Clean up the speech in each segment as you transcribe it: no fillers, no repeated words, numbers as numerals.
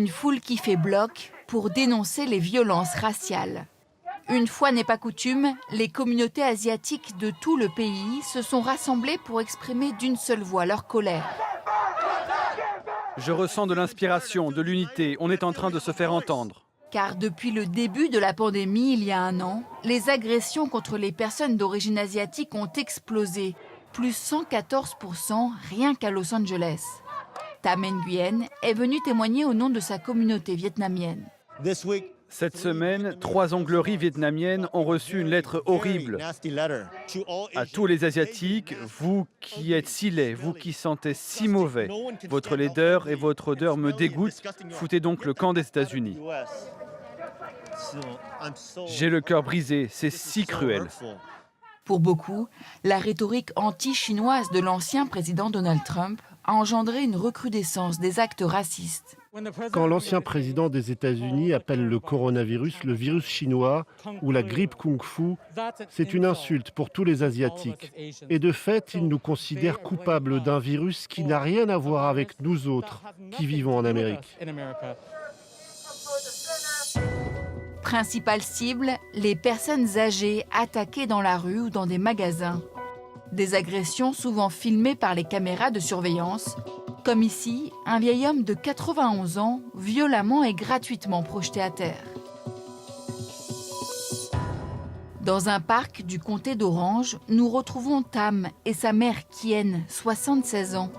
Une foule qui fait bloc pour dénoncer les violences raciales. Une fois n'est pas coutume, les communautés asiatiques de tout le pays se sont rassemblées pour exprimer d'une seule voix leur colère. Je ressens de l'inspiration, de l'unité. On est en train de se faire entendre. Car depuis le début de la pandémie, il y a un an, les agressions contre les personnes d'origine asiatique ont explosé, plus 114% rien qu'à Los Angeles. Tam Nguyen est venu témoigner au nom de sa communauté vietnamienne. Cette semaine, 3 ongleries vietnamiennes ont reçu une lettre horrible. À tous les Asiatiques, vous qui êtes si laids, vous qui sentez si mauvais, votre laideur et votre odeur me dégoûtent, foutez donc le camp des États-Unis. J'ai le cœur brisé, c'est si cruel. Pour beaucoup, la rhétorique anti-chinoise de l'ancien président Donald Trump a engendré une recrudescence des actes racistes. Quand l'ancien président des États-Unis appelle le coronavirus le virus chinois ou la grippe kung-fu, c'est une insulte pour tous les Asiatiques. Et de fait, il nous considère coupables d'un virus qui n'a rien à voir avec nous autres qui vivons en Amérique. Principale cible, les personnes âgées attaquées dans la rue ou dans des magasins. Des agressions souvent filmées par les caméras de surveillance, comme ici, un vieil homme de 91 ans, violemment et gratuitement projeté à terre. Dans un parc du comté d'Orange, nous retrouvons Tam et sa mère Kien, 76 ans.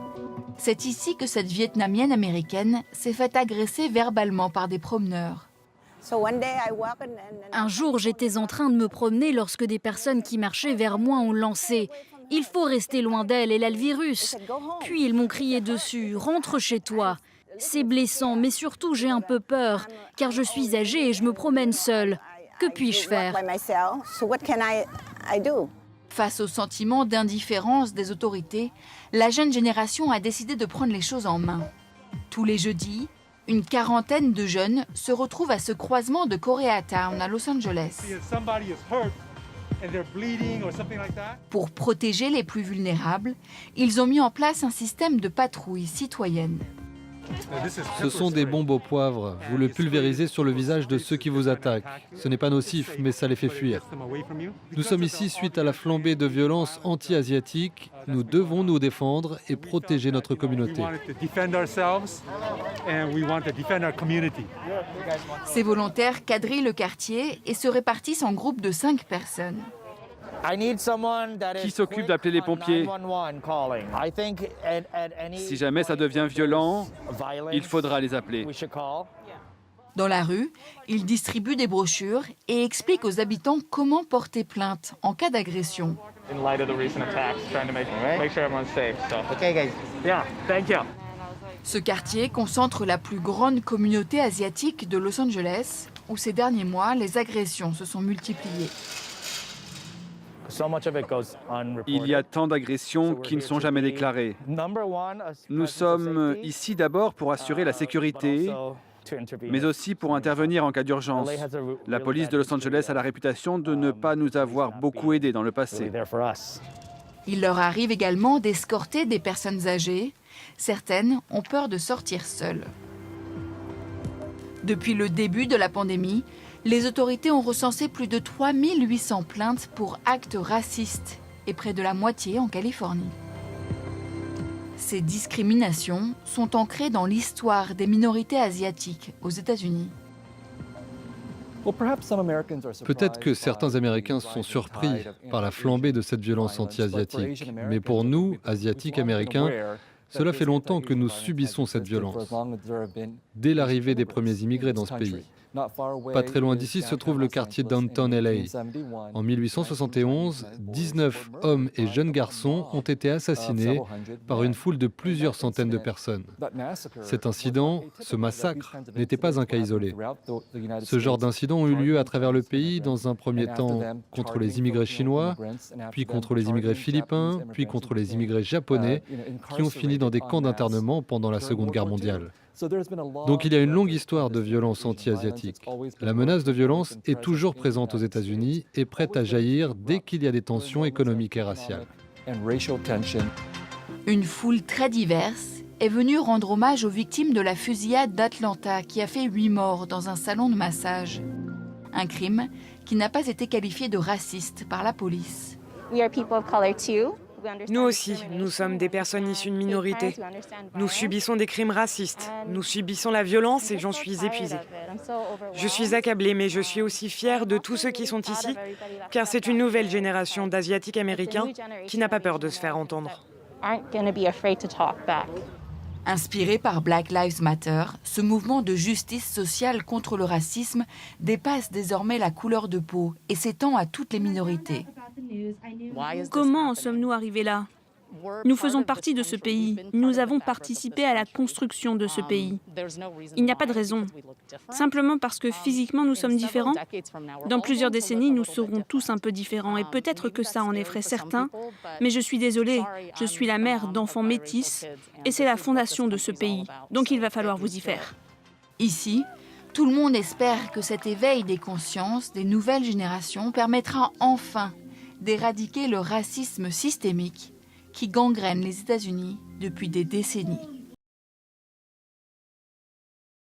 C'est ici que cette Vietnamienne américaine s'est fait agresser verbalement par des promeneurs. Un jour, j'étais en train de me promener lorsque des personnes qui marchaient vers moi ont lancé « Il faut rester loin d'elle, elle a le virus ». Puis ils m'ont crié dessus « Rentre chez toi ». C'est blessant, mais surtout j'ai un peu peur, car je suis âgée et je me promène seule. Que puis-je faire ? Face au sentiment d'indifférence des autorités, la jeune génération a décidé de prendre les choses en main. Tous les jeudis, une quarantaine de jeunes se retrouvent à ce croisement de Koreatown à Los Angeles. Pour protéger les plus vulnérables, ils ont mis en place un système de patrouille citoyenne. Ce sont des bombes au poivre. Vous le pulvérisez sur le visage de ceux qui vous attaquent. Ce n'est pas nocif, mais ça les fait fuir. Nous sommes ici suite à la flambée de violences anti-asiatiques. Nous devons nous défendre et protéger notre communauté. Ces volontaires quadrillent le quartier et se répartissent en groupes de 5 personnes. Qui s'occupe d'appeler les pompiers? Si jamais ça devient violent, il faudra les appeler. Dans la rue, ils distribuent des brochures et expliquent aux habitants comment porter plainte en cas d'agression. Ce quartier concentre la plus grande communauté asiatique de Los Angeles, où ces derniers mois, les agressions se sont multipliées. Il y a tant d'agressions qui ne sont jamais déclarées. Nous sommes ici d'abord pour assurer la sécurité, mais aussi pour intervenir en cas d'urgence. La police de Los Angeles a la réputation de ne pas nous avoir beaucoup aidés dans le passé. Il leur arrive également d'escorter des personnes âgées. Certaines ont peur de sortir seules. Depuis le début de la pandémie, les autorités ont recensé plus de 3800 plaintes pour actes racistes et près de la moitié en Californie. Ces discriminations sont ancrées dans l'histoire des minorités asiatiques aux États-Unis. Peut-être que certains Américains sont surpris par la flambée de cette violence anti-asiatique. Mais pour nous, Asiatiques américains, cela fait longtemps que nous subissons cette violence, dès l'arrivée des premiers immigrés dans ce pays. Pas très loin d'ici se trouve le quartier Downtown LA. En 1871, 19 hommes et jeunes garçons ont été assassinés par une foule de plusieurs centaines de personnes. Cet incident, ce massacre, n'était pas un cas isolé. Ce genre d'incidents ont eu lieu à travers le pays, dans un premier temps contre les immigrés chinois, puis contre les immigrés philippins, puis contre les immigrés japonais, qui ont fini dans des camps d'internement pendant la Seconde Guerre mondiale. Donc il y a une longue histoire de violence anti-asiatique. La menace de violence est toujours présente aux États-Unis et prête à jaillir dès qu'il y a des tensions économiques et raciales. Une foule très diverse est venu rendre hommage aux victimes de la fusillade d'Atlanta qui a fait 8 morts dans un salon de massage. Un crime qui n'a pas été qualifié de raciste par la police. Nous aussi, nous sommes des personnes issues de minorités. Nous subissons des crimes racistes. Nous subissons la violence et j'en suis épuisée. Je suis accablée, mais je suis aussi fière de tous ceux qui sont ici, car c'est une nouvelle génération d'Asiatiques américains qui n'a pas peur de se faire entendre. Inspiré par Black Lives Matter, ce mouvement de justice sociale contre le racisme dépasse désormais la couleur de peau et s'étend à toutes les minorités. Comment en sommes-nous arrivés là ? Nous faisons partie de ce pays. Nous avons participé à la construction de ce pays. Il n'y a pas de raison. Simplement parce que physiquement nous sommes différents. Dans plusieurs décennies, nous serons tous un peu différents et peut-être que ça en effraie certains. Mais je suis désolée, je suis la mère d'enfants métis et c'est la fondation de ce pays. Donc il va falloir vous y faire. Ici, tout le monde espère que cet éveil des consciences des nouvelles générations permettra enfin d'éradiquer le racisme systémique qui gangrène les États-Unis depuis des décennies.